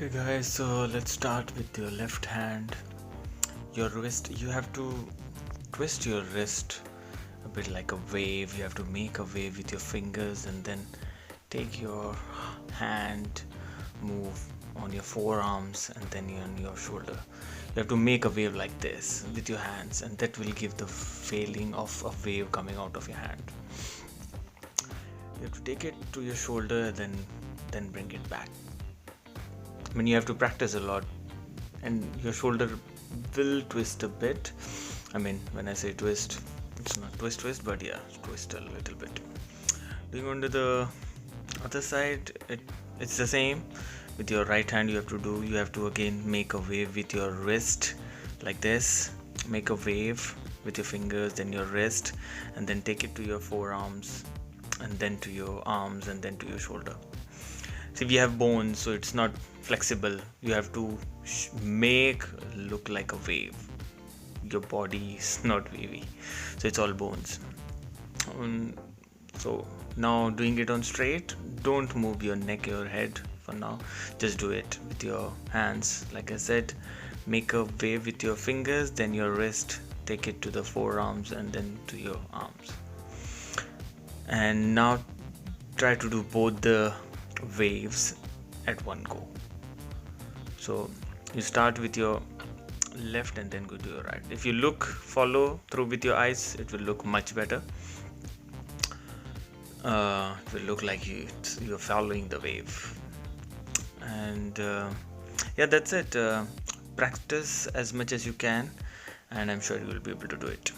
Okay guys, so let's start with your left hand. Your wrist, you have to twist your wrist a bit like a wave. You have to make a wave with your fingers and then take your hand, move on your forearms and then on your shoulder. You have to make a wave like this with your hands, and that will give the feeling of a wave coming out of your hand. You have to take it to your shoulder, then bring it back. I mean, you have to practice a lot, and your shoulder will twist a bit. I mean, when I say twist, it's not twist, but yeah, twist a little bit. Going on to the other side, it's the same. With your right hand, you have to again make a wave with your wrist like this. Make a wave with your fingers, then your wrist, and then take it to your forearms, and then to your arms, and then to your shoulder. See, we have bones, so it's not flexible. You have to make look like a wave. Your body is not wavy, so it's all bones. So now doing it on straight, don't move your neck, your head for now. Just do it with your hands. Like I said, make a wave with your fingers, then your wrist, take it to the forearms and then to your arms. And now try to do both the waves at one go. So you start with your left and then go to your right. If you follow through with your eyes, it will look much better. It will look like you're following the wave. And yeah, that's it. Practice as much as you can, and I'm sure you will be able to do it.